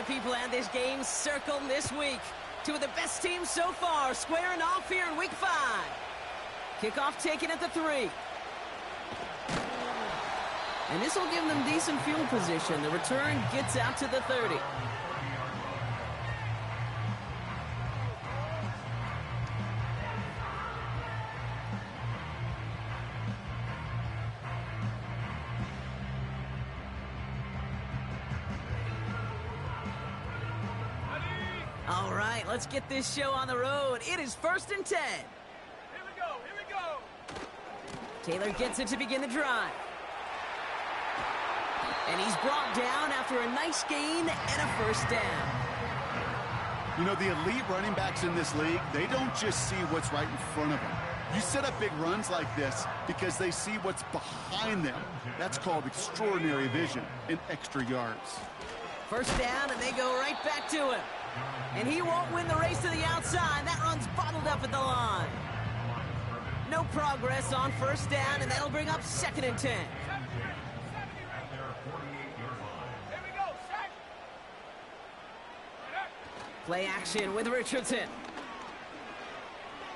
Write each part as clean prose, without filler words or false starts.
of people had this game circled this week. Two of the best teams so far squaring off here in Week 5. Kickoff taken at the 3. And this will give them decent field position. The return gets out to the 30. All right, let's get this show on the road. It is 1st and 10. Here we go, here we go. Taylor gets it to begin the drive. And he's brought down after a nice gain and a 1st down. You know, the elite running backs in this league, they don't just see what's right in front of them. You set up big runs like this because they see what's behind them. That's called extraordinary vision and extra yards. 1st down, and they go right back to him. And he won't win the race to the outside. That run's bottled up at the line. No progress on 1st down, and that'll bring up 2nd and 10. Play action with Richardson.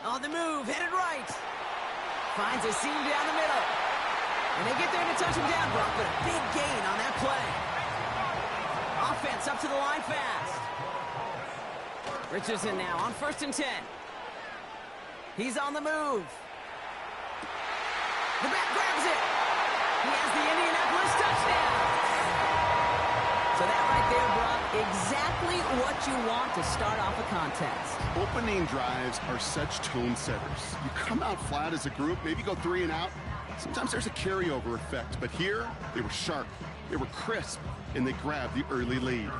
On the move, headed right. Finds a seam down the middle. And they get there to touch him down, Brock, but a big gain on that play. Offense up to the line fast. Richardson now on 1st and 10. He's on the move. The back grabs it. He has the Indianapolis touchdown. So that right there, Brock, exactly what you want to start off a contest. Opening drives are such tone setters. You come out flat as a group, maybe go 3 and out. Sometimes there's a carryover effect, but here they were sharp, they were crisp, and they grabbed the early lead.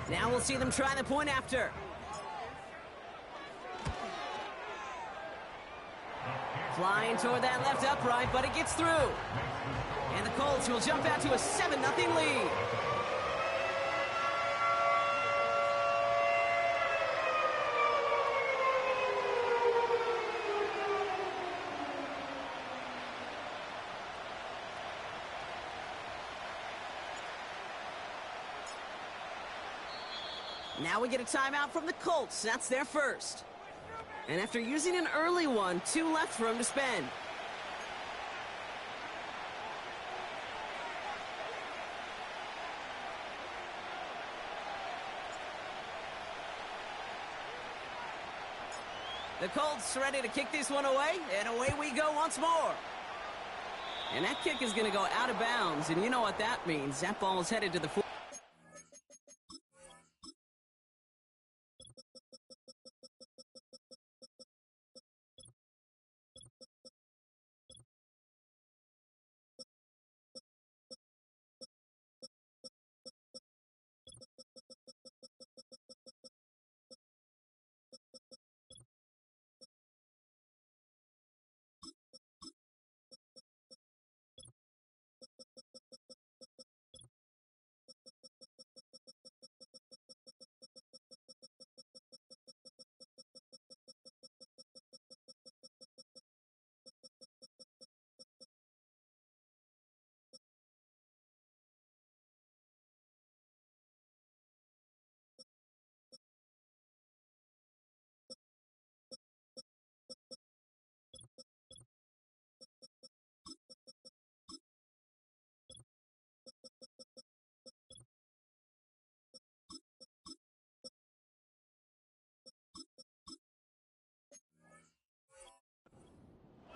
Now we'll see them try the point after. Flying toward that left upright, but it gets through. And the Colts will jump out to a 7-0 lead. Now we get a timeout from the Colts. That's their first. And after using an early one, 2 left for him to spend. The Colts ready to kick this one away, and away we go once more. And that kick is going to go out of bounds, and you know what that means. That ball is headed to the 4.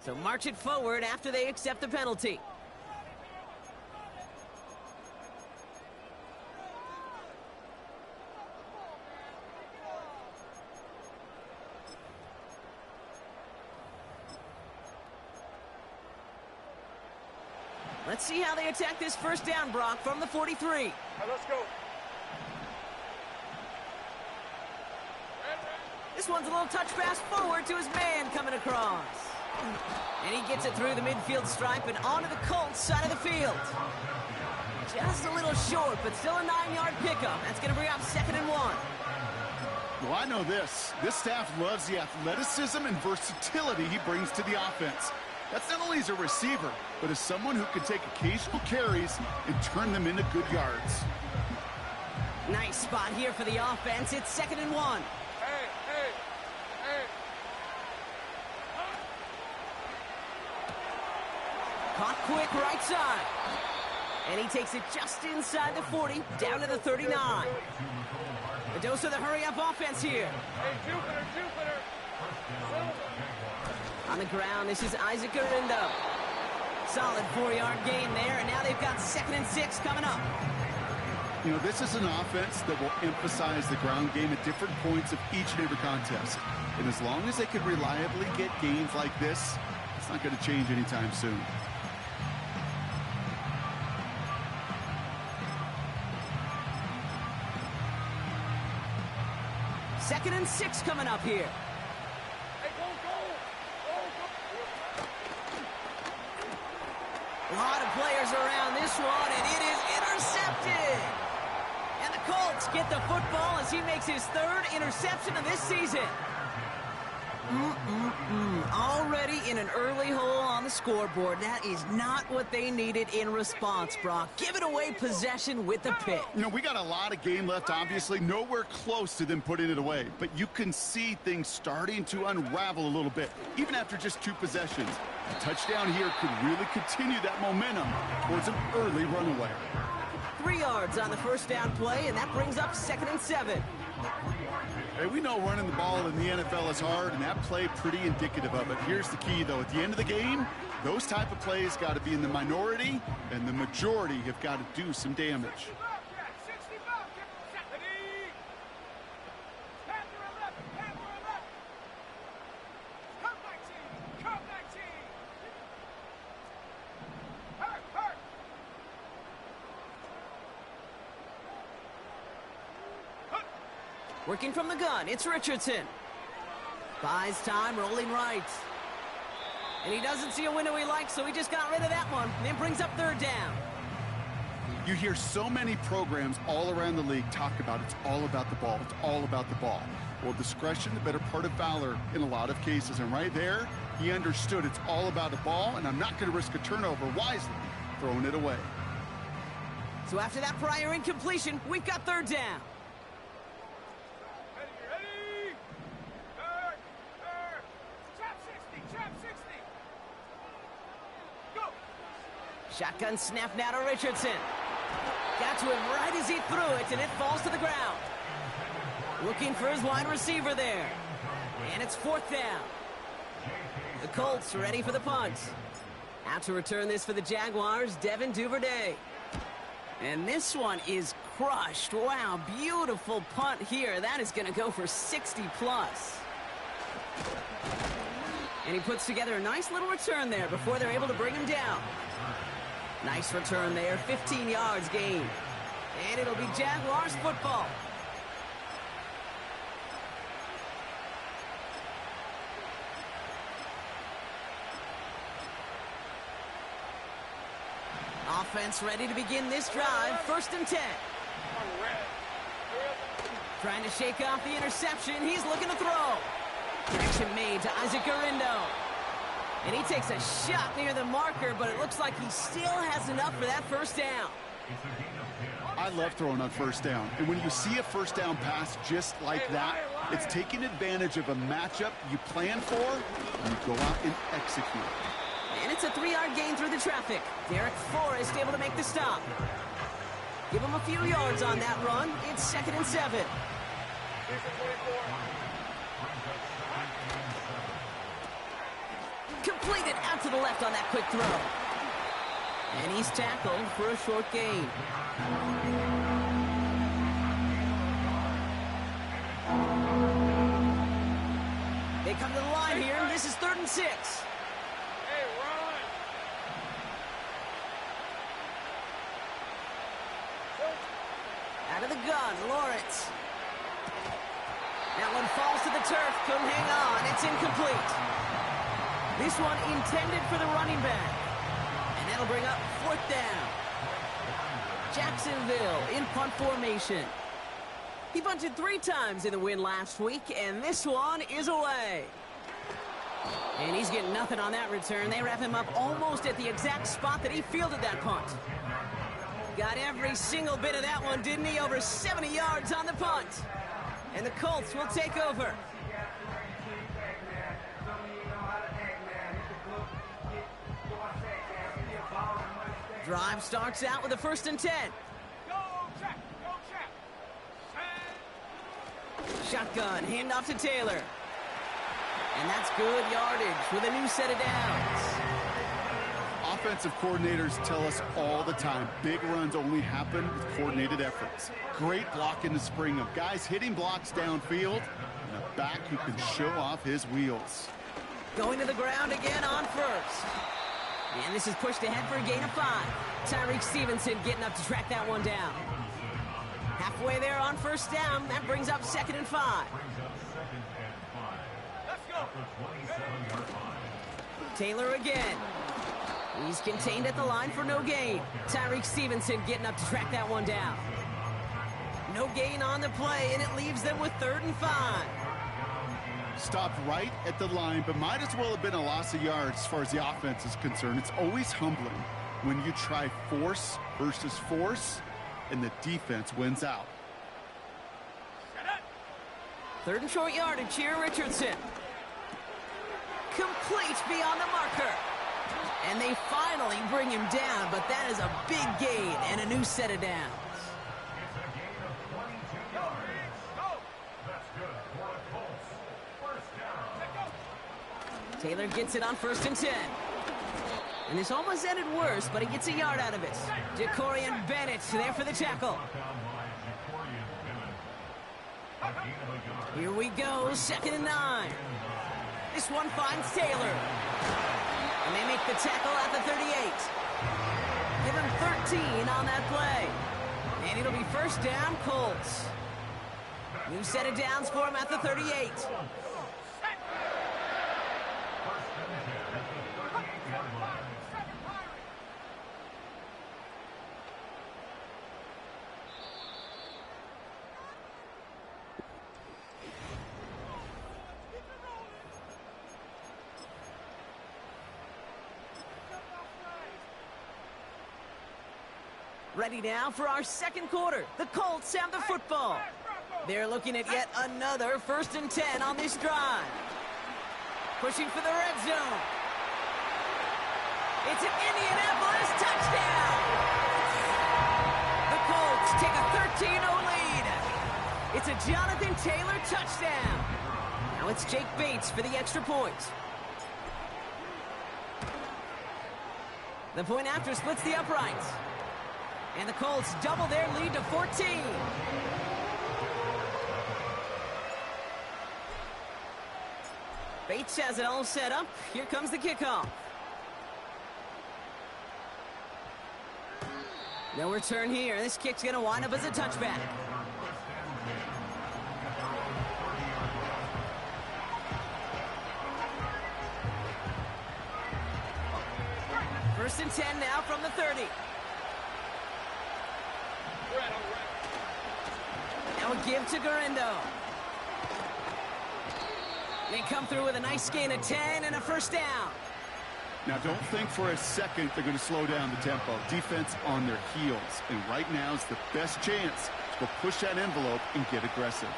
So march it forward after they accept the penalty. Let's see how they attack this 1st down, Brock, from the 43. All right, let's go. This one's a little touch pass forward to his man coming across. And he gets it through the midfield stripe and onto the Colts side of the field. Just a little short, but still a 9-yard pickup. That's going to bring up 2nd and 1. Well, I know this. This staff loves the athleticism and versatility he brings to the offense. That's not only as a receiver, but as someone who can take occasional carries and turn them into good yards. Nice spot here for the offense. It's 2nd and 1. Hey, hey, hey. Caught quick right side. And he takes it just inside the 40, down to the 39. A dose of the hurry-up offense here. Hey, Jupiter. On the ground, this is Isaac Arindo. Solid 4-yard gain there, and now they've got 2nd and 6 coming up. You know, this is an offense that will emphasize the ground game at different points of each and every contest. And as long as they can reliably get gains like this, it's not going to change anytime soon. Second and 6 coming up here. Hey, go. A lot of players around this one, and it is intercepted. And the Colts get the football as he makes his 3rd interception of this season. Already in an early hole on the scoreboard. That is not what they needed in response, Brock. Giving away possession with the pick. You know, we got a lot of game left, obviously. Nowhere close to them putting it away. But you can see things starting to unravel a little bit, even after just 2 possessions. A touchdown here could really continue that momentum towards an early runaway. 3 yards on the first down play, and that brings up 2nd and 7. Hey, we know running the ball in the NFL is hard, and that play pretty indicative of it. Here's the key, though. At the end of the game, those type of plays got to be in the minority, and the majority have got to do some damage. Working from the gun, it's Richardson. Buys time, rolling right. And he doesn't see a window he likes, so he just got rid of that one. And then brings up 3rd down. You hear so many programs all around the league talk about it's all about the ball. It's all about the ball. Well, discretion, the better part of valor in a lot of cases. And right there, he understood it's all about the ball, and I'm not going to risk a turnover wisely, throwing it away. So after that prior incompletion, we've got 3rd down. Shotgun snap now to Richardson. Got to him right as he threw it, and it falls to the ground. Looking for his wide receiver there. And it's 4th down. The Colts ready for the punt. Out to return this for the Jaguars, Devin Duvernay. And this one is crushed. Wow, beautiful punt here. That is going to go for 60 plus. And he puts together a nice little return there before they're able to bring him down. Nice return there, 15 yards gained. And it'll be Jaguars football. Offense ready to begin this drive, 1st and 10. Trying to shake off the interception, he's looking to throw. Connection made to Isaac Arindo. And he takes a shot near the marker, but it looks like he still has enough for that 1st down. I love throwing on 1st down. And when you see a 1st down pass just like that, it's taking advantage of a matchup you plan for, and you go out and execute. And it's a 3-yard gain through the traffic. Derek Forrest able to make the stop. Give him a few yards on that run. It's 2nd and 7. Completed out to the left on that quick throw. And he's tackled for a short gain. They come to the line here. This is 3rd and 6. Hey, run! Out of the gun, Lawrence. That one falls to the turf. Couldn't hang on. It's incomplete. This one intended for the running back. And that'll bring up 4th down. Jacksonville in punt formation. He punted 3 times in the win last week, and this one is away. And he's getting nothing on that return. They wrap him up almost at the exact spot that he fielded that punt. Got every single bit of that one, didn't he? Over 70 yards on the punt. And the Colts will take over. Drive starts out with a 1st and 10. Go, check. Go, check. Shotgun, handoff to Taylor. And that's good yardage with a new set of downs. Offensive coordinators tell us all the time, big runs only happen with coordinated efforts. Great blocking to spring them. Guys hitting blocks downfield, and a back who can show off his wheels. Going to the ground again on 1st. And this is pushed ahead for a gain of 5. Tyreek Stevenson getting up to track that one down. Halfway there on 1st down. That brings up 2nd and 5. Let's go. Taylor again. He's contained at the line for no gain. Tyreek Stevenson getting up to track that one down. No gain on the play, and it leaves them with 3rd and 5. Stopped right at the line, but might as well have been a loss of yards as far as the offense is concerned. It's always humbling when you try force versus force, and the defense wins out. 3rd and short yardage here, Richardson. Complete beyond the marker. And they finally bring him down, but that is a big gain and a new set of downs. Taylor gets it on 1st and 10. And this almost ended worse, but he gets a yard out of it. Jacorian Bennett there for the tackle. Here we go, 2nd and 9. This one finds Taylor. And they make the tackle at the 38. Give him 13 on that play. And it'll be 1st down, Colts. New set of downs for him at the 38. Ready now for our 2nd quarter. The Colts have the football. They're looking at yet another 1st and 10 on this drive. Pushing for the red zone. It's an Indianapolis touchdown. The Colts take a 13-0 lead. It's a Jonathan Taylor touchdown. Now it's Jake Bates for the extra point. The point after splits the uprights. And the Colts double their lead to 14. Bates has it all set up. Here comes the kickoff. No return here. This kick's going to wind up as a touchback. First and 10 now from the 30. Now a give to Garindo. They come through with a nice gain of 10 and a 1st down. Now, don't think for a second they're going to slow down the tempo. Defense on their heels. And right now is the best chance to go push that envelope and get aggressive.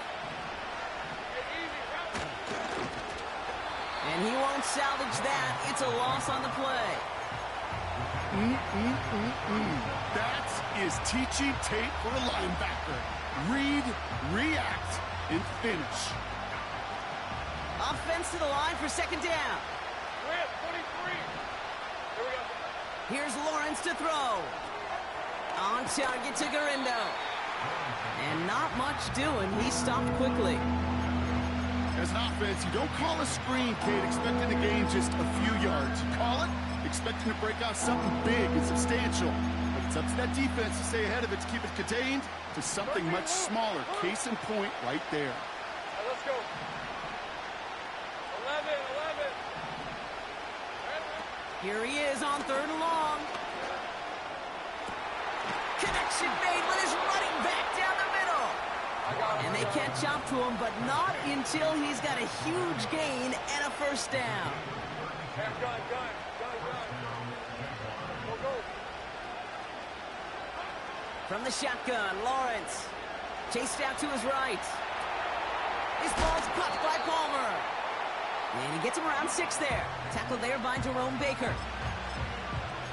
And he won't salvage that. It's a loss on the play. That is teaching tape for a linebacker. Read, react, and finish. Offense to the line for 2nd down. We're at 23. Here we go. Here's Lawrence to throw. On target to Garindo. And not much doing. He stopped quickly. As an offense, you don't call a screen, Kate, expecting to gain just a few yards. You call it expecting to break out something big and substantial. But it's up to that defense to stay ahead of it, to keep it contained to something much smaller. Case in point right there. All right, let's go. 11. Here he is on 3rd and long. Connection made with his running back down the middle. And they catch up to him, but not until he's got a huge gain and a 1st down. Gun. Go. From the shotgun, Lawrence. Chased out to his right. This ball's caught by Palmer. And he gets him around 6 there. Tackled there by Jerome Baker.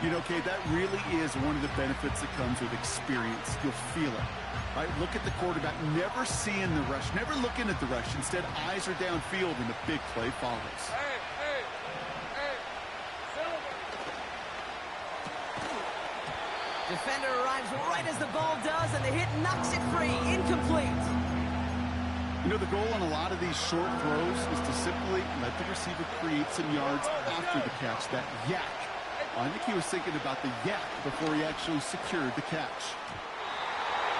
You know, Kate, that really is one of the benefits that comes with experience. You'll feel it. Right? Look at the quarterback, never seeing the rush, never looking at the rush. Instead, eyes are downfield, and the big play follows. Hey, Defender arrives right as the ball does, and the hit knocks it free. Incomplete. You know, the goal on a lot of these short throws is to simply let the receiver create some yards after the catch, that yak. I think he was thinking about the yak before he actually secured the catch.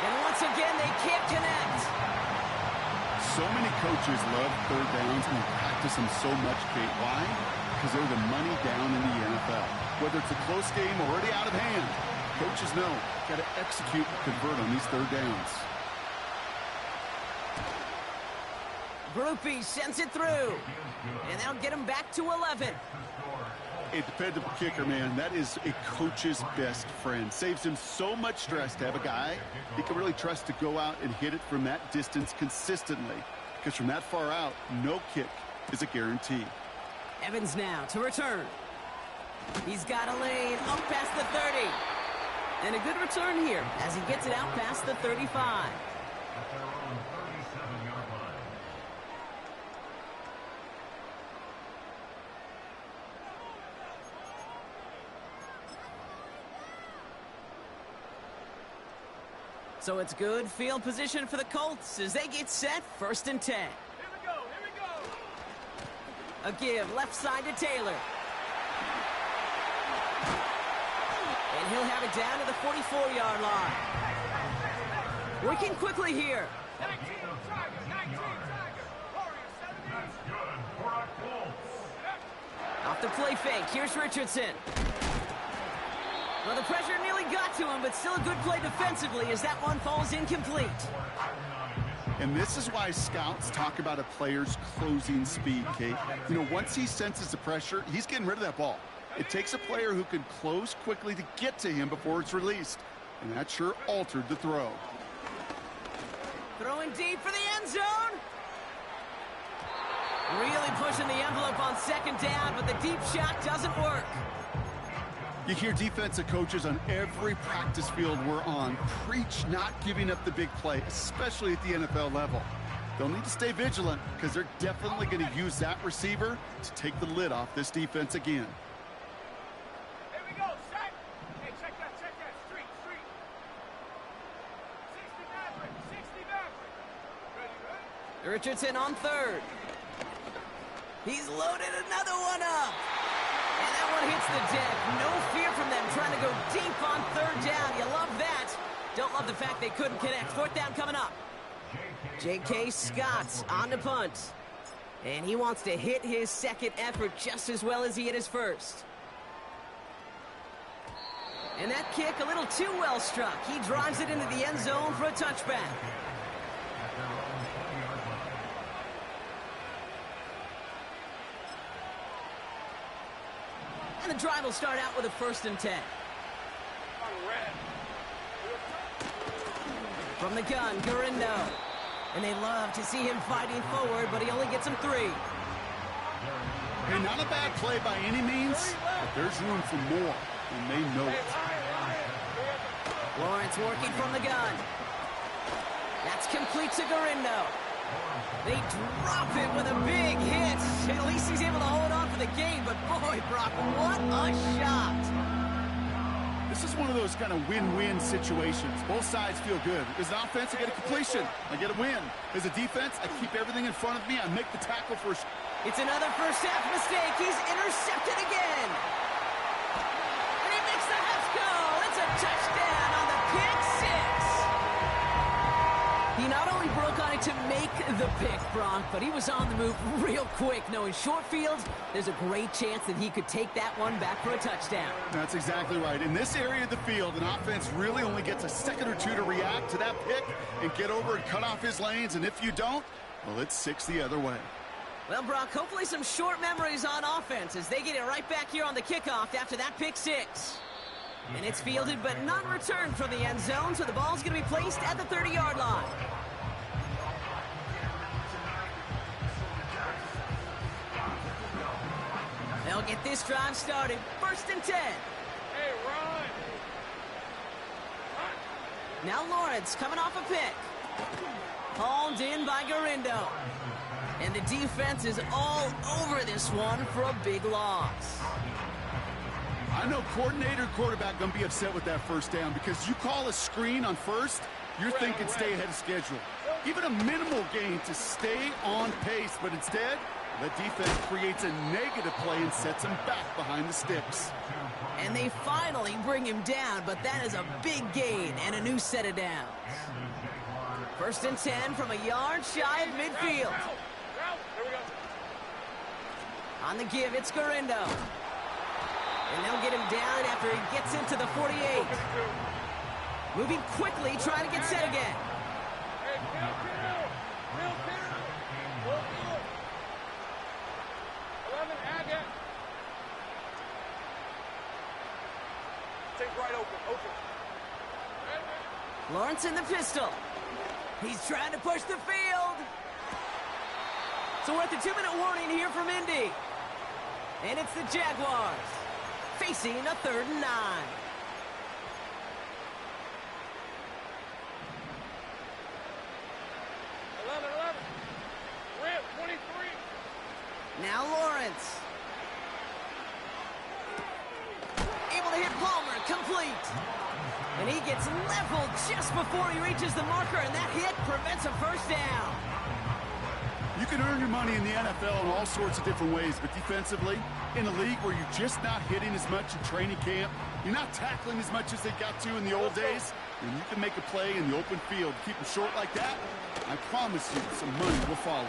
And once again, they can't connect. So many coaches love third downs and practice them so much, Kate. Why? Because they're the money down in the NFL. Whether it's a close game or already out of hand, coaches know, got to execute and convert on these third downs. Groupie sends it through. And they'll get him back to 11. A dependable kicker, man, that is a coach's best friend. Saves him so much stress to have a guy he can really trust to go out and hit it from that distance consistently. Because from that far out, no kick is a guarantee. Evans now to return. He's got a lane up past the 30. And a good return here as he gets it out past the 35. So it's good field position for the Colts as they get set 1st and 10. Here we go, here we go. A give left side to Taylor. And he'll have it down to the 44-yard line. Working quickly here. 19 Tigers, 19 Tigers. Warriors, 7 Off the play fake, here's Richardson. Well, the pressure nearly got to him, but still a good play defensively as that one falls incomplete. And this is why scouts talk about a player's closing speed, Kate. You know, once he senses the pressure, he's getting rid of that ball. It takes a player who can close quickly to get to him before it's released. And that sure altered the throw. Throwing deep for the end zone. Really pushing the envelope on 2nd down, but the deep shot doesn't work. You hear defensive coaches on every practice field we're on preach not giving up the big play, especially at the NFL level. They'll need to stay vigilant because they're definitely going to use that receiver to take the lid off this defense again. Here we go, set. Hey, check that, street. 60 Maverick. Ready? Richardson on 3rd. He's loaded another one up. And that one hits the deck. No fear from them trying to go deep on 3rd down. You love that. Don't love the fact they couldn't connect. 4th down coming up. J.K. Scott on the punt. And he wants to hit his 2nd effort just as well as he hit his 1st. And that kick a little too well struck. He drives it into the end zone for a touchback. And the drive will start out with a 1st and 10. From the gun, Gurindo. And they love to see him fighting forward, but he only gets him 3. Hey, not a bad play by any means, but there's room for more, and they know it. Lawrence working from the gun. That's complete to Gurindo. They drop it with a big hit. At least he's able to hold on for the gain, but boy, Brock, what a shot. This is one of those kind of win-win situations. Both sides feel good. As an offense, I get a completion. I get a win. As a defense, I keep everything in front of me. I make the tackle for... It's another first-half mistake. He's intercepted again. And he makes the Heffs go. It's a touchdown on the pick 6. He not only broke on it to make the pick, Brock, but he was on the move real quick, knowing short field, there's a great chance that he could take that one back for a touchdown. That's exactly right. In this area of the field, an offense really only gets a second or two to react to that pick and get over and cut off his lanes, and if you don't, well, it's 6 the other way. Well, Brock, hopefully some short memories on offense as they get it right back here on the kickoff after that pick 6. And it's fielded but not returned from the end zone, so the ball's going to be placed at the 30-yard line. They'll get this drive started. 1st and 10. Hey, run! Now Lawrence coming off a pick. Hauled in by Garindo. And the defense is all over this one for a big loss. I know coordinator quarterback going to be upset with that 1st down because you call a screen on 1st, you're thinking stay ahead of schedule. Even a minimal gain to stay on pace, but instead, the defense creates a negative play and sets him back behind the sticks. And they finally bring him down, but that is a big gain and a new set of downs. 1st and 10 from a yard shy of midfield. There we go. On the give, it's Garindo. And they'll get him down after he gets into the 48. Moving quickly, trying to get set again. Hey, Bill. 11, Agate. Take right open. Lawrence in the pistol. He's trying to push the field. So we're at the 2-minute warning here from Indy. And it's the Jaguars facing a 3rd and 9. Rip, 23. Now Lawrence. Able to hit Palmer, complete. And he gets leveled just before he reaches the marker, and that hit prevents a 1st down. You can earn your money in the NFL in all sorts of different ways, but defensively, in a league where you're just not hitting as much in training camp, you're not tackling as much as they got to in the old days, and you can make a play in the open field. Keep them short like that, I promise you some money will follow.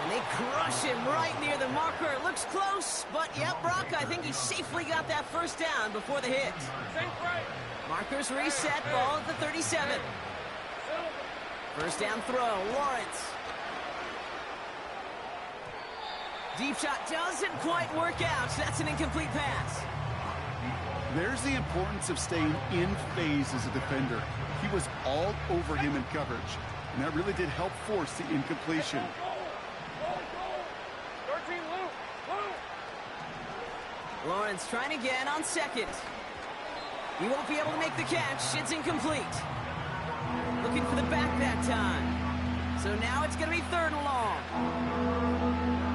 And they crush him right near the marker. It looks close, but yep, Brock, I think he safely got that 1st down before the hit. Markers reset, ball at the 37. 1st down throw, Lawrence. Deep shot doesn't quite work out. That's an incomplete pass. There's the importance of staying in phase as a defender. He was all over him in coverage, and that really did help force the incompletion. 13, Luke. Lawrence trying again on 2nd. He won't be able to make the catch. It's incomplete. Looking for the back that time. So now it's going to be 3rd and long.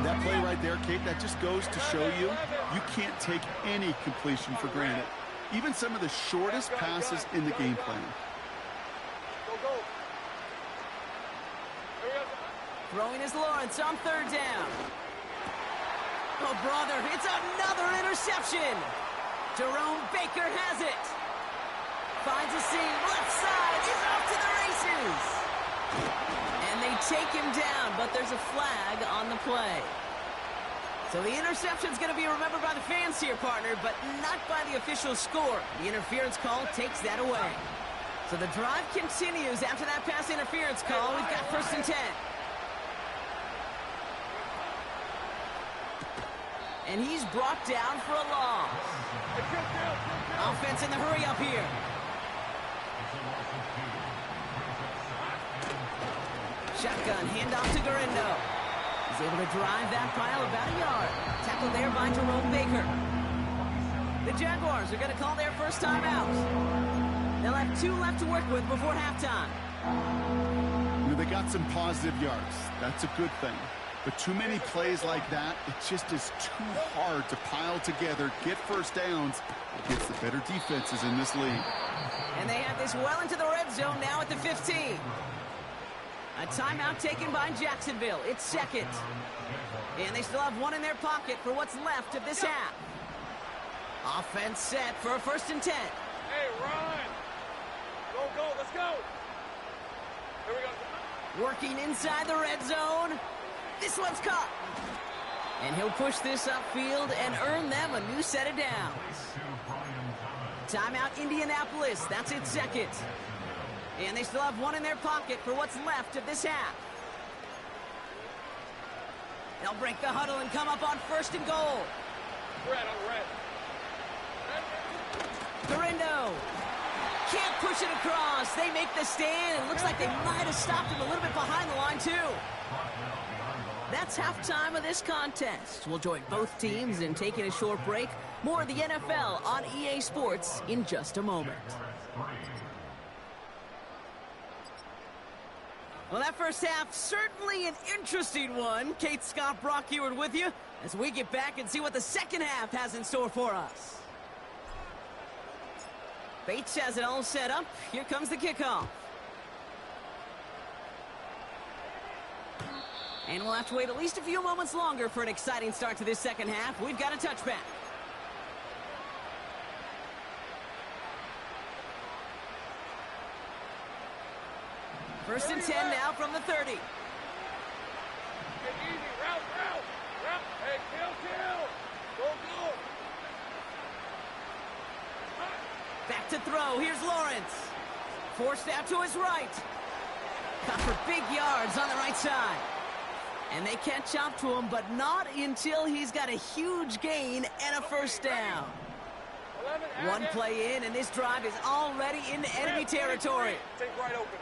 That play right there, Kate, that just goes to show you can't take any completion for granted. Even some of the shortest passes in the game plan. Go. Throwing is Lawrence on 3rd down. Oh, brother, it's another interception. Jerome Baker has it. Finds a seam, left side, he's off to the races. And they take him down, but there's a flag on the play. So the interception's going to be remembered by the fans here, partner, but not by the official score. The interference call takes that away. So the drive continues after that pass interference call. We've got 1st and 10. And he's brought down for a loss. Offense in the hurry up here. Shotgun, handoff to Garindo. He's able to drive that pile about a yard. Tackled there by Jerome Baker. The Jaguars are going to call their 1st timeout. They'll have 2 left to work with before halftime. You know, they got some positive yards. That's a good thing. But too many plays like that, it just is too hard to pile together, get 1st downs against the better defenses in this league. And they have this well into the red zone now at the 15. A timeout taken by Jacksonville. It's 2nd. And they still have 1 in their pocket for what's left of this half. Offense set for a 1st and 10. Hey, run! Go, let's go! Here we go. Working inside the red zone. This one's caught. And he'll push this upfield and earn them a new set of downs. Timeout Indianapolis. That's its 2nd. And they still have 1 in their pocket for what's left of this half. They'll break the huddle and come up on 1st and goal. Red on red. Garindo can't push it across. They make the stand. It looks like they might have stopped him a little bit behind the line, too. That's halftime of this contest. We'll join both teams in taking a short break. More of the NFL on EA Sports in just a moment. Well, that first half, certainly an interesting one. Kate, Scott, Brock Eward with you as we get back and see what the second half has in store for us. Bates has it all set up. Here comes the kickoff. And we'll have to wait at least a few moments longer for an exciting start to this second half. We've got a touchback. First and 10 now from the 30. Get easy. Route. Hey, kill. Go. Back to throw. Here's Lawrence. Forced out to his right. Cut for big yards on the right side. And they catch up to him, but not until he's got a huge gain and a first down. 11, One play in, and this drive is already into enemy territory. Take right open.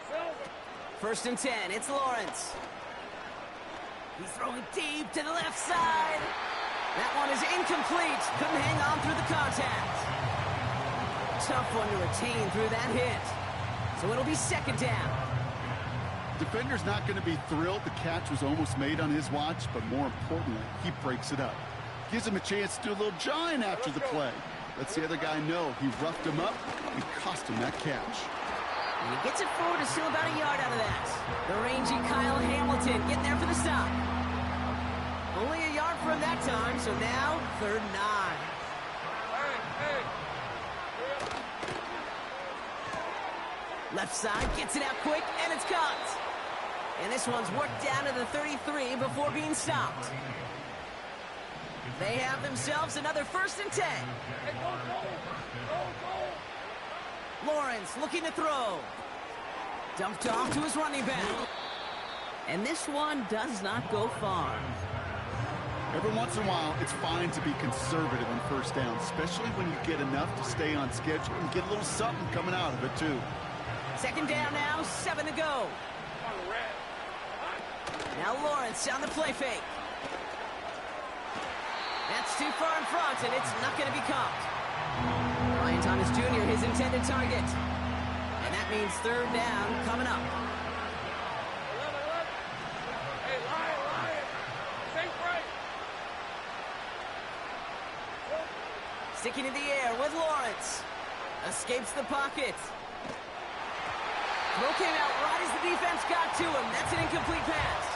Silver. First and 10, it's Lawrence. He's throwing deep to the left side. That one is incomplete. Couldn't hang on through the contact. Tough one to retain through that hit. So it'll be second down. Defender's not going to be thrilled the catch was almost made on his watch, but more importantly, he breaks it up. Gives him a chance to do a little jawing after the play. Lets the other guy know he roughed him up and cost him that catch. And he gets it forward to still about a yard out of that. The rangy Kyle Hamilton getting there for the stop. Only a yard for him that time, so now 3rd and 9. Hey. Left side gets it out quick, and it's caught. And this one's worked down to the 33 before being stopped. They have themselves another 1st and 10. Hey, go. Lawrence looking to throw. Dumped off to his running back. And this one does not go far. Every once in a while, it's fine to be conservative on first down, especially when you get enough to stay on schedule and get a little something coming out of it, too. Second down now, 7 to go. Now Lawrence on the play fake. That's too far in front, and it's not going to be caught. Ryan Thomas Jr., his intended target. And that means 3rd down coming up. 11. Hey, Lion. Safe break. Sticking in the air with Lawrence. Escapes the pocket. Throw came out right as the defense got to him. That's an incomplete pass.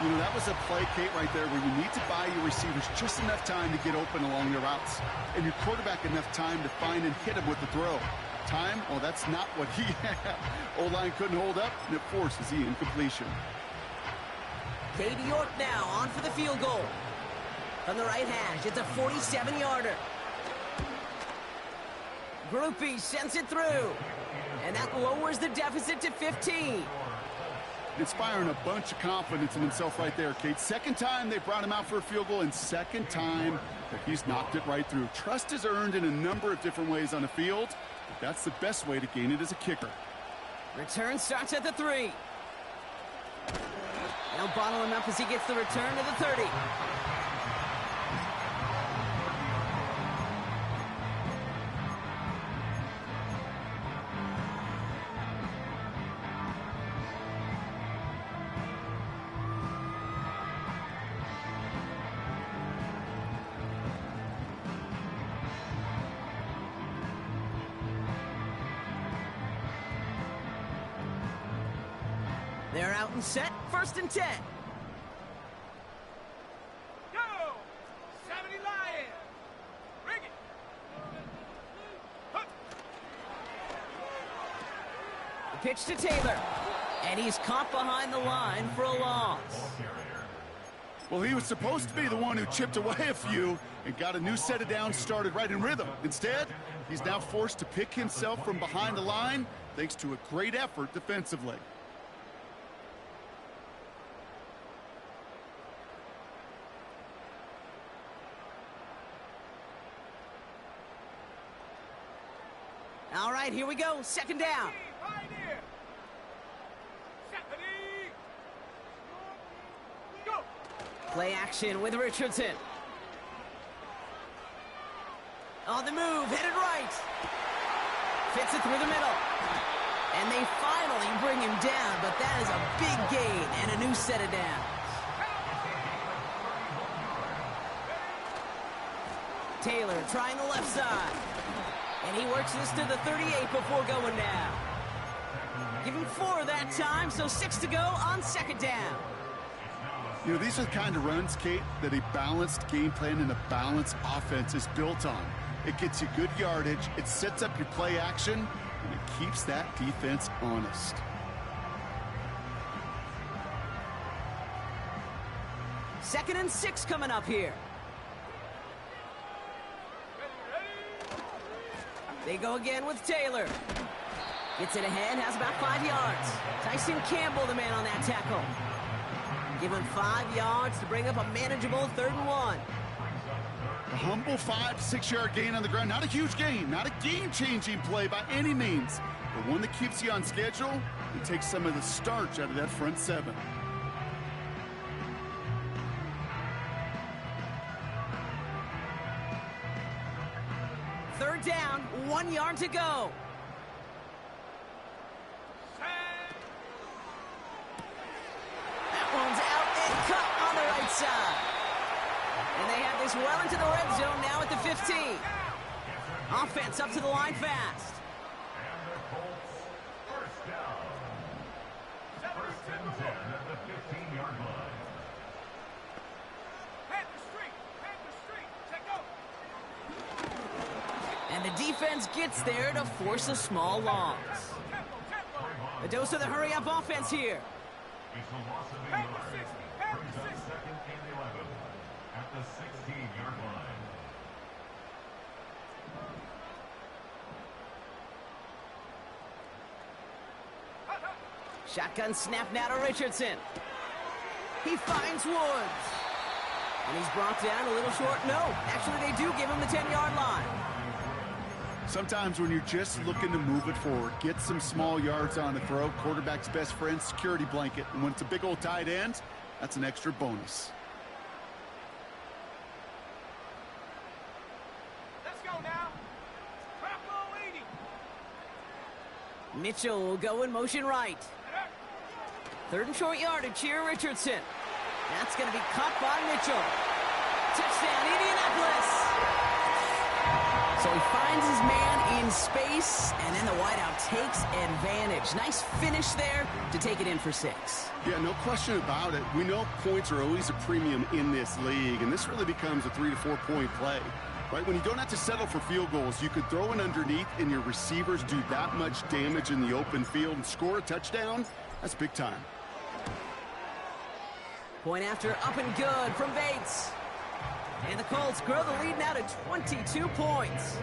You know, that was a play, Kate, right there where you need to buy your receivers just enough time to get open along their routes. And your quarterback enough time to find and hit him with the throw. Time? Well, that's not what he had. O-line couldn't hold up, and it forces the incompletion. Katie York now on for the field goal. From the right hash, it's a 47-yarder. Groupie sends it through. And that lowers the deficit to 15. Inspiring a bunch of confidence in himself right there, Kate. Second time they brought him out for a field goal, and second time that he's knocked it right through. Trust is earned in a number of different ways on the field, but that's the best way to gain it as a kicker. Return starts at the 3. They'll bottle him up as he gets the return to the 30. They're out and set. 1st and 10. Go! 70 Lions. Bring it. Hup. The pitch to Taylor. And he's caught behind the line for a loss. Well, he was supposed to be the one who chipped away a few and got a new set of downs started right in rhythm. Instead, he's now forced to pick himself from behind the line thanks to a great effort defensively. right, here we go. Second down. Right here. Stephanie. Go. Play action with Richardson. On the move, headed right. Fits it through the middle. And they finally bring him down, but that is a big gain and a new set of downs. Taylor trying the left side. And he works this to the 38 before going down. Give him 4 that time, so 6 to go on second down. You know, these are the kind of runs, Kate, that a balanced game plan and a balanced offense is built on. It gets you good yardage, it sets up your play action, and it keeps that defense honest. Second and 6 coming up here. They go again with Taylor. Gets it ahead, has about 5 yards. Tyson Campbell, the man on that tackle. Give him 5 yards to bring up a manageable 3rd and 1. A humble 5-6 yard gain on the ground. Not a huge gain, not a game-changing play by any means, but one that keeps you on schedule and takes some of the starch out of that front 7. Third down, 1 yard to go. That one's out and cut on the right side. And they have this well into the red zone now at the 15. Offense up to the line fast. And the Colts first down. First and 10 at the 15-yard line. Head the street. Head the street. Check out. And the defense gets there to force a small loss. A dose of the hurry-up offense here. It's a loss of 8 yards. Brings up second and 11 at the 16-yard line. Shotgun snap now to Richardson. He finds Woods. And he's brought down a little short. No, actually they do give him the 10-yard line. Sometimes when you're just looking to move it forward, get some small yards on the throw, quarterback's best friend, security blanket. And when it's a big old tight end, that's an extra bonus. Let's go now. Drop low 80. Mitchell will go in motion right. 3rd and short yardage here, Richardson. That's going to be caught by Mitchell. Touchdown, Indianapolis. So he finds his man in space, and then the wideout takes advantage. Nice finish there to take it in for 6. Yeah, no question about it. We know points are always a premium in this league, and this really becomes a 3 to 4 point play. Right, when you don't have to settle for field goals, you could throw it underneath and your receivers do that much damage in the open field and score a touchdown. That's big time. Point after up and good from Bates. And the Colts grow the lead now to 22 points.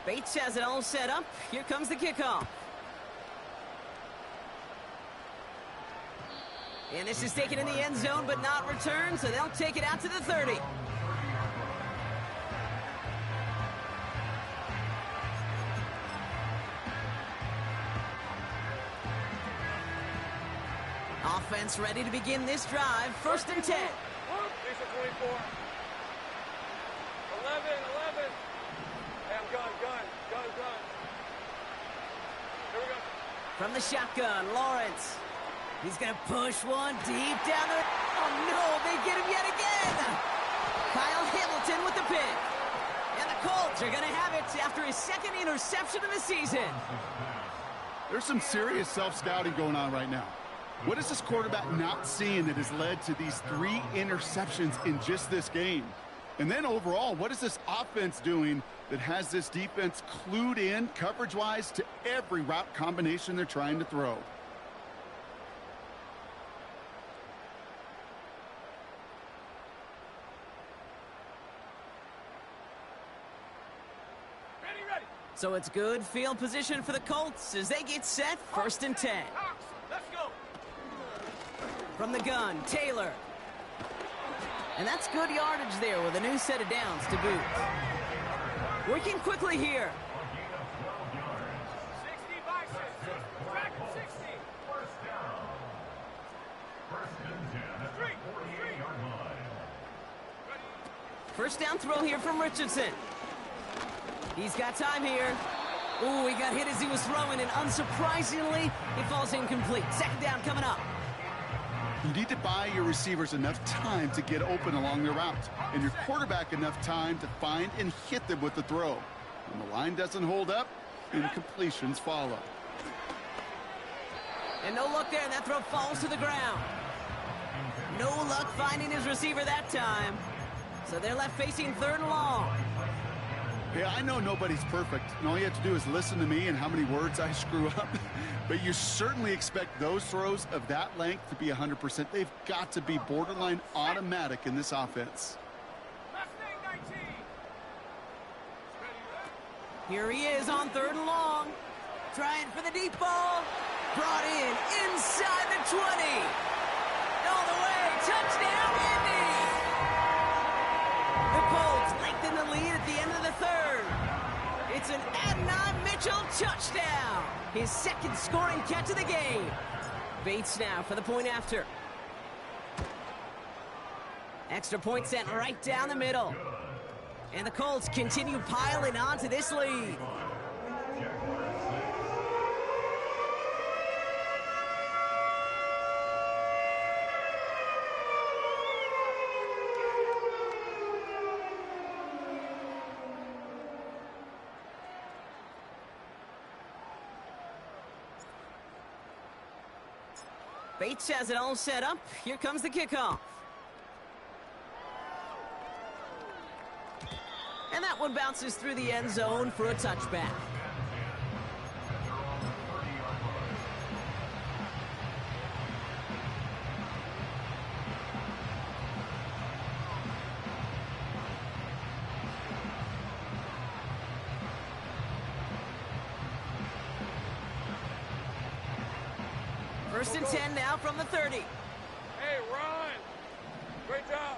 Bates has it all set up. Here comes the kickoff. And this is taken in the end zone, but not returned, so they'll take it out to the 30. Offense ready to begin this drive. 1st and 10. Lisa 24. 11. Hey, I'm gun. Here we go. From the shotgun, Lawrence. He's going to push one deep down the... Oh, no, they get him yet again. Kyle Hamilton with the pick. And the Colts are going to have it after his 2nd interception of the season. There's some serious self-scouting going on right now. What is this quarterback not seeing that has led to these 3 interceptions in just this game? And then overall, what is this offense doing that has this defense clued in coverage-wise to every route combination they're trying to throw? So it's good field position for the Colts as they get set, 1st and 10. Cox, let's go. From the gun, Taylor. And that's good yardage there with a new set of downs to boot. Working quickly here. 60 biceps. Track 60. First down. First and 10 at the 48-yard line. First down throw here from Richardson. He's got time here. Ooh, he got hit as he was throwing, and unsurprisingly, it falls incomplete. 2nd down coming up. You need to buy your receivers enough time to get open along their route, and your quarterback enough time to find and hit them with the throw. When the line doesn't hold up, incompletions follow. And no luck there, and that throw falls to the ground. No luck finding his receiver that time. So they're left facing 3rd and long. Hey, I know nobody's perfect, and all you have to do is listen to me and how many words I screw up. But you certainly expect those throws of that length to be 100%. They've got to be borderline automatic in this offense. Mustang 19. Here he is on 3rd and long. Trying for the deep ball. Brought in inside the 20. All the way. Touchdown, Indy. The Colts lengthen the lead at the end of the 3rd. It's an Adnan Mitchell touchdown. His 2nd scoring catch of the game. Bates now for the point after. Extra point sent right down the middle. And the Colts continue piling on to this lead. Bates has it all set up. Here comes the kickoff. And that one bounces through the end zone for a touchback. First and 10 now from the 30. Hey, Ron. Great job.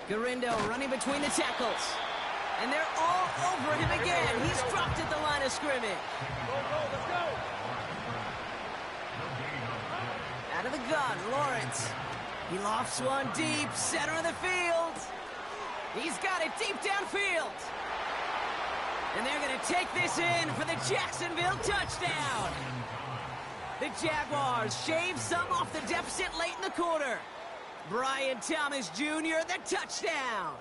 Garindo running between the tackles. And they're all over him again. He's dropped at the line of scrimmage. Go, let's go. Out of the gun, Lawrence. He lofts one deep, center of the field. He's got it deep downfield. And they're going to take this in for the Jacksonville touchdown. The Jaguars shave some off the deficit late in the quarter. Brian Thomas Jr., the touchdown.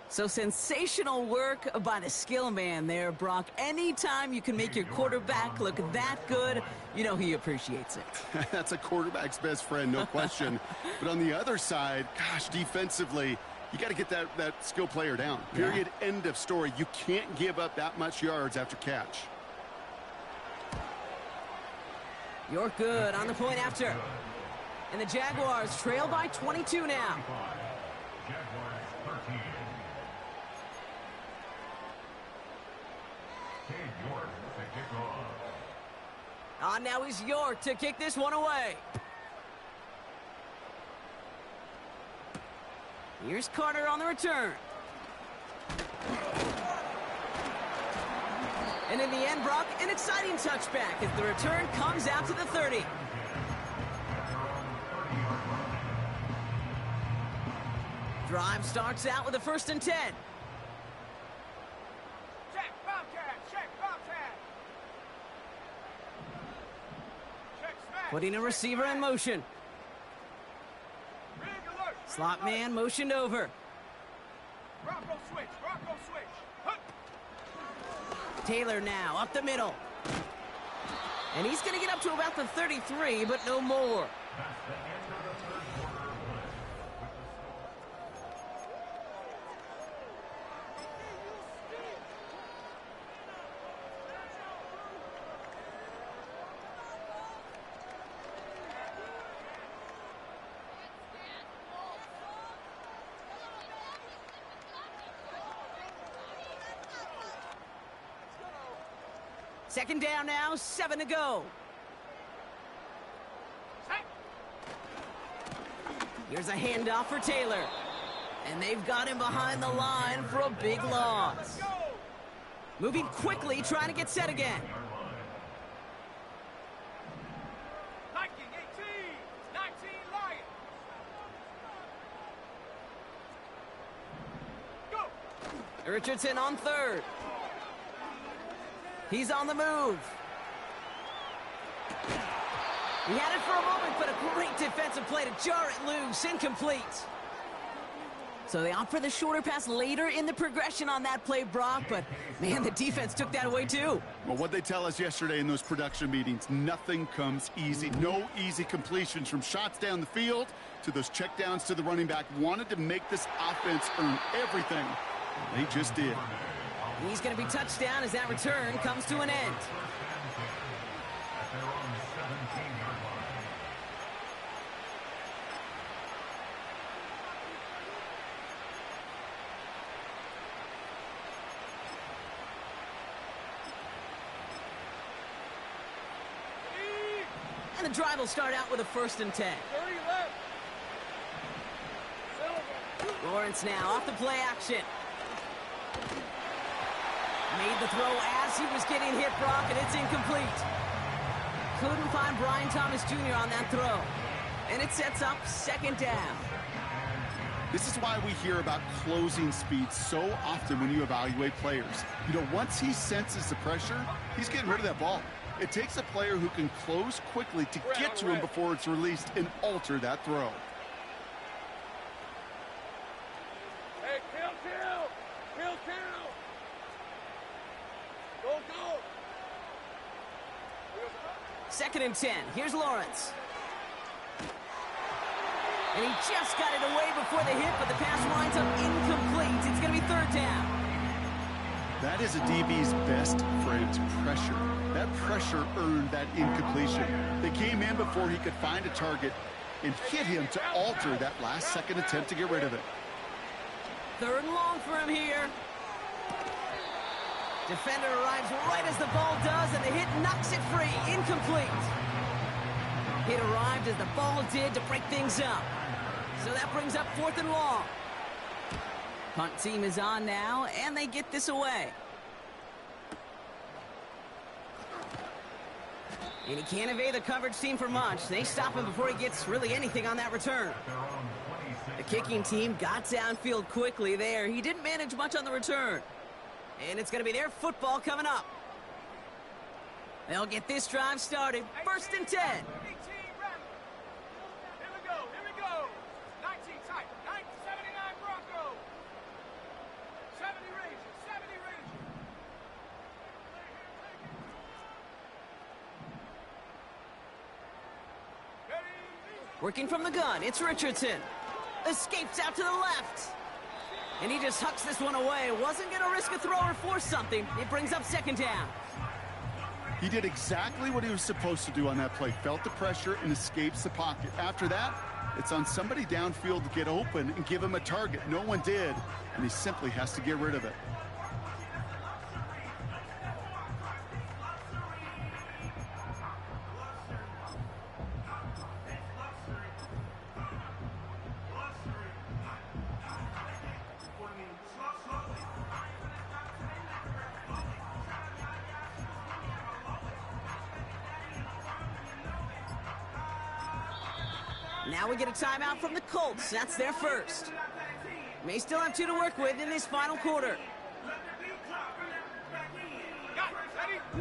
So sensational work by the skill man there, Brock. Anytime you can make your quarterback look that good, you know he appreciates it. That's a quarterback's best friend, no question. But on the other side, gosh, defensively, you got to get that skill player down. Period. Yeah. End of story. You can't give up that much yards after catch. You're good on the point after. And the Jaguars trail by 22 now. Jaguars 13. Cade York to kick off. Now is York to kick this one away. Here's Carter on the return. And in the end, Brock, an exciting touchback as the return comes out to the 30. Drive starts out with a 1st and 10. Check, Bobcat. Check, Bobcat. Check, smash. Putting a receiver in motion. Rig alert. Slot man motioned over. Bronco switch. Bronco switch. Hup. Taylor now up the middle. And he's going to get up to about the 33, but no more. Second down now, 7 to go. Here's a handoff for Taylor. And they've got him behind the line for a big loss. Moving quickly, trying to get set again. 19, 19 Lions. Go. Richardson on third. He's on the move. He had it for a moment, but a great defensive play to jar it loose. Incomplete. So they opt for the shorter pass later in the progression on that play, Brock, but man, the defense took that away too. Well, what they tell us yesterday in those production meetings, nothing comes easy. No easy completions, from shots down the field to those checkdowns to the running back. Wanted to make this offense earn everything. They just did. He's going to be touched down as that return comes to an end. And the drive will start out with a 1st and 10. 30 left. Lawrence now off the play action. Made the throw as he was getting hit, Brock, and it's incomplete. Couldn't find Brian Thomas Jr. on that throw. And it sets up 2nd down. This is why we hear about closing speed so often when you evaluate players. You know, once he senses the pressure, he's getting rid of that ball. It takes a player who can close quickly to get to him before it's released and alter that throw. Hey, kill. Go. 2nd and 10. Here's Lawrence. And he just got it away before the hit, but the pass winds up incomplete. It's going to be 3rd down. That is a DB's best friend, pressure. That pressure earned that incompletion. They came in before he could find a target and hit him to alter that last-second attempt to get rid of it. 3rd and long for him here. Defender arrives right as the ball does, and the hit knocks it free. Incomplete. Hit arrived as the ball did to break things up. So that brings up 4th and long. Punt team is on now, and they get this away. And he can't evade the coverage team for much. They stop him before he gets really anything on that return. The kicking team got downfield quickly there. He didn't manage much on the return. And it's going to be their football coming up. They'll get this drive started. 1st and 10. 18 run. Here we go. 19 tight. 79 Broncos. 70 Rangers. Working from the gun, it's Richardson. Escapes out to the left. And he just hucks this one away. Wasn't going to risk a throw or force something. It brings up 2nd down. He did exactly what he was supposed to do on that play. Felt the pressure and escapes the pocket. After that, it's on somebody downfield to get open and give him a target. No one did, and he simply has to get rid of it. Now we get a timeout from the Colts. That's their first. May still have 2 to work with in this final quarter.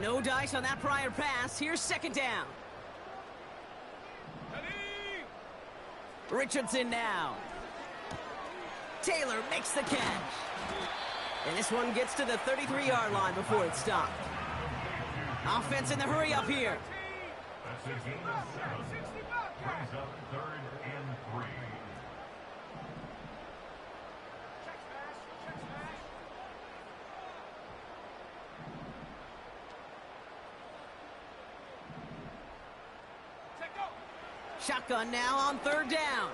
No dice on that prior pass. Here's 2nd down. Richardson now. Taylor makes the catch. And this one gets to the 33-yard line before it's stopped. Offense in the hurry up here. That's a gain of 7. Brings up 3rd and 3. Shotgun now on 3rd down.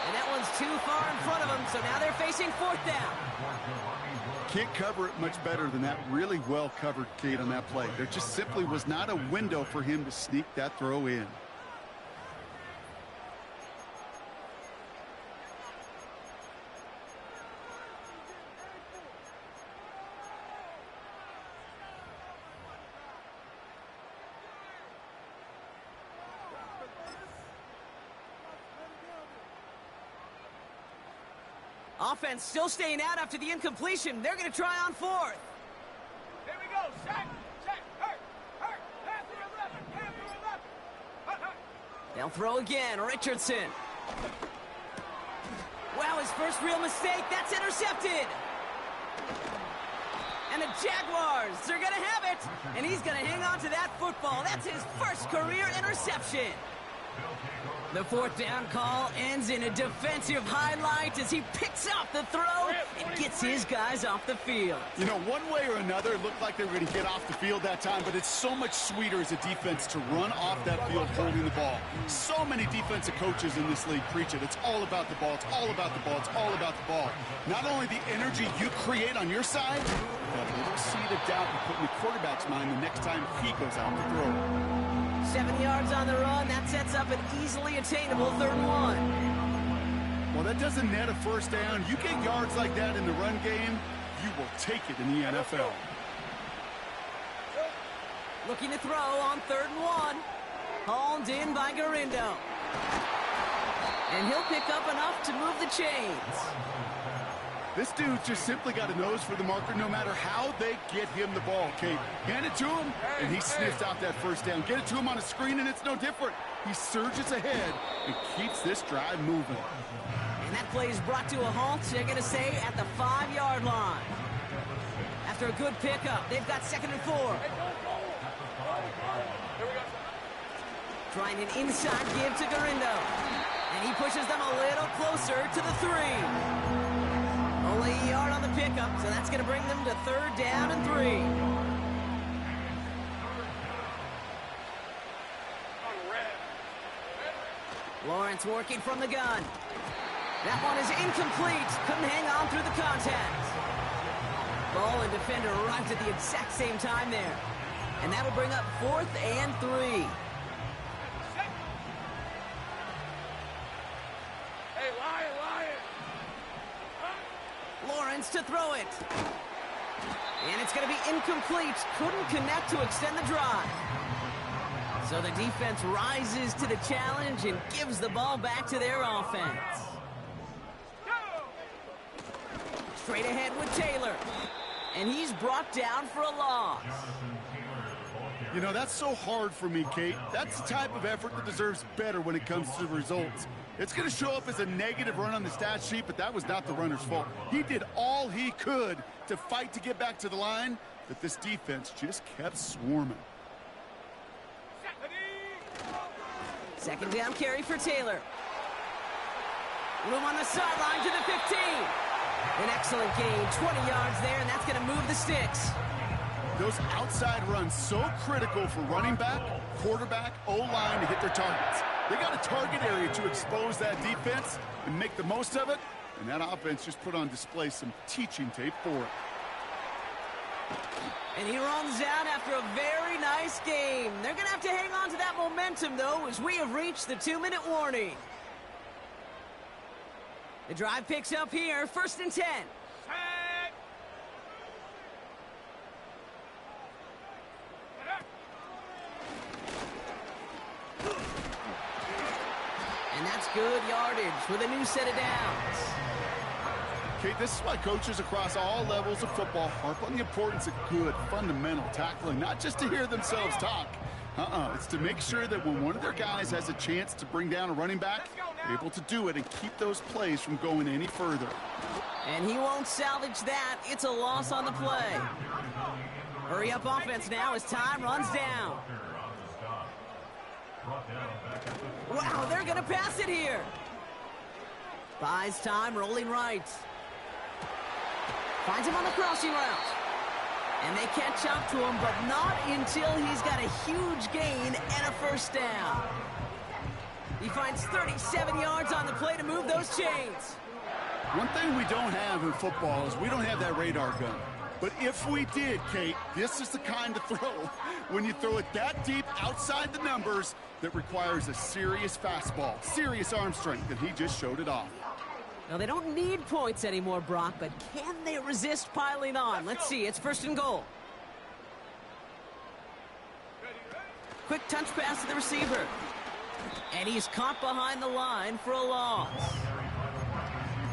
And that one's too far in front of them, so now they're facing fourth down. Can't cover it much better than that. Really well covered, Kate, on that play. There just simply was not a window for him to sneak that throw in. Offense still staying out after the incompletion. They're going to try on fourth. Here we go. Sack. Hurt. Pass to 11. Hurt. They'll throw again. Richardson. Wow, his first real mistake. That's intercepted. And the Jaguars, they're going to have it. And he's going to hang on to that football. That's his first career interception. The fourth down call ends in a defensive highlight as he picks up the throw and gets his guys off the field. You know, one way or another, it looked like they were going to get off the field that time, but it's so much sweeter as a defense to run off that field holding the ball. So many defensive coaches in this league preach it. It's all about the ball. It's all about the ball. It's all about the ball. Not only the energy you create on your side, but a little seed of doubt you put in the quarterback's mind the next time he goes out to throw. 7 yards on the run. That sets up an easily attainable 3rd and 1. Well, that doesn't net a first down. You get yards like that in the run game, you will take it in the NFL. Looking to throw on 3rd and 1. Hauled in by Garindo. And he'll pick up enough to move the chains. This dude just simply got a nose for the marker no matter how they get him the ball, Kate. Hand it to him, and he sniffs out that first down. Get it to him on a screen, and it's no different. He surges ahead and keeps this drive moving. And that play is brought to a halt, they're going to say, at the 5-yard line. After a good pickup, they've got 2nd and 4. Trying an inside give to Garindo. And he pushes them a little closer to the 3. Only a yard on the pickup, so that's going to bring them to 3rd down and 3. Lawrence working from the gun. That one is incomplete. Couldn't hang on through the contact. Ball and defender arrived at the exact same time there. And that'll bring up 4th and 3. Hey, Lion. Lawrence to throw it. And it's going to be incomplete. Couldn't connect to extend the drive. So the defense rises to the challenge and gives the ball back to their offense. Straight ahead with Taylor. And he's brought down for a loss. You know, that's so hard for me, Kate. That's the type of effort that deserves better when it comes to the results. It's going to show up as a negative run on the stat sheet, but that was not the runner's fault. He did all he could to fight to get back to the line, but this defense just kept swarming. 2nd down carry for Taylor. Room on the sideline to the 15. An excellent gain, 20 yards there, and that's going to move the sticks. Those outside runs so critical for running back, quarterback, O-line to hit their targets. They got a target area to expose that defense and make the most of it, and that offense just put on display some teaching tape for it. And he runs out after a very nice game. They're going to have to hang on to that momentum, though, as we have reached the 2-minute warning. The drive picks up here, 1st and 10. And that's good yardage with a new set of downs. Okay, this is why coaches across all levels of football harp on the importance of good, fundamental tackling, not just to hear themselves talk. It's to make sure that when one of their guys has a chance to bring down a running back, they're able to do it and keep those plays from going any further. And he won't salvage that. It's a loss on the play. Hurry up offense now as time runs down. Wow, they're going to pass it here. Buys time, rolling right. Finds him on the crossing route. And they catch up to him, but not until he's got a huge gain and a 1st down. He finds 37 yards on the play to move those chains. One thing we don't have in football is we don't have that radar gun. But if we did, Kate, this is the kind of throw, when you throw it that deep outside the numbers, that requires a serious fastball, serious arm strength, and he just showed it off. Now, they don't need points anymore, Brock, but can they resist piling on? Let's see. It's 1st and goal. Quick touch pass to the receiver. And he's caught behind the line for a loss.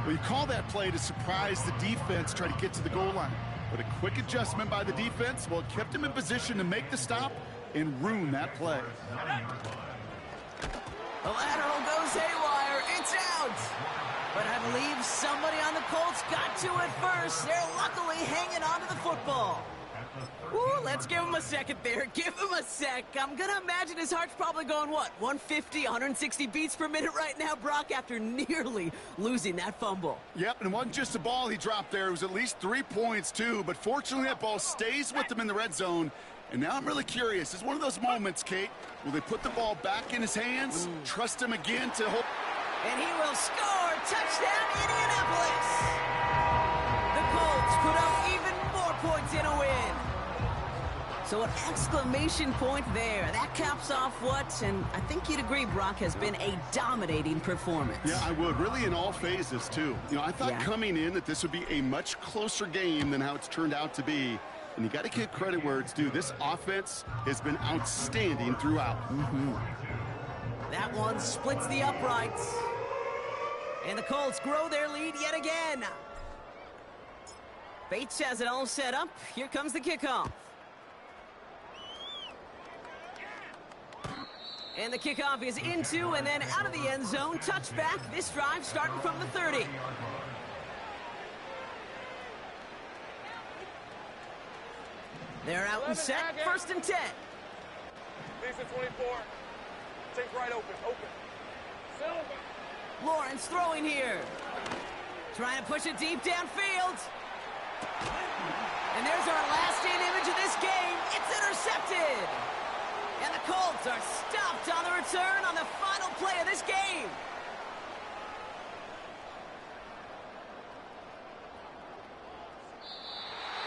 Well, you call that play to surprise the defense, try to get to the goal line. But a quick adjustment by the defense, well, it kept him in position to make the stop and ruin that play. The lateral goes haywire. It's out. But I believe somebody on the Colts got to it first. They're luckily hanging on to the football. Ooh, let's give him a second there. Give him a sec. I'm going to imagine his heart's probably going, what, 150, 160 beats per minute right now, Brock, after nearly losing that fumble. Yep, and it wasn't just a ball he dropped there. It was at least 3 points, too. But fortunately, that ball stays with him in the red zone. And now I'm really curious. It's one of those moments, Kate. Will they put the ball back in his hands, trust him again to hold? And he will score. Touchdown, Indianapolis. The Colts put up even more points in a win. So an exclamation point there. That caps off what, and I think you'd agree, Brock, has been a dominating performance. Yeah, I would. Really in all phases, too. You know, I thought coming in that this would be a much closer game than how it's turned out to be. And you got to give credit where it's due. This offense has been outstanding throughout. That one splits the uprights. And the Colts grow their lead yet again. Bates has it all set up. Here comes the kickoff. And the kickoff is into and then out of the end zone. Touchback. This drive starting from the 30. They're out and set. 1st and 10. Leaves at 24. Takes right open. Lawrence throwing here. Trying to push it deep downfield. And there's our last-in image of this game. It's intercepted. And the Colts are stopped on the return on the final play of this game.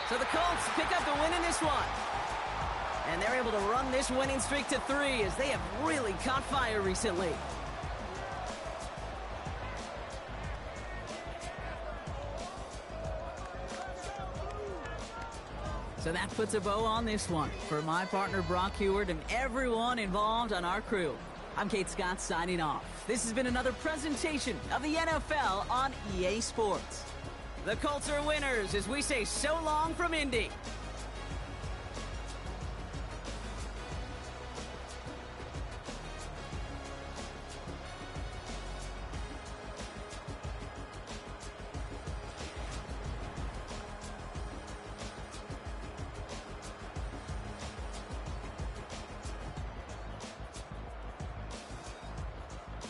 So the Colts pick up the win in this one. And they're able to run this winning streak to 3 as they have really caught fire recently. So that puts a bow on this one. For my partner Brock Heward and everyone involved on our crew, I'm Kate Scott signing off. This has been another presentation of the NFL on EA Sports. The Colts are winners as we say so long from Indy.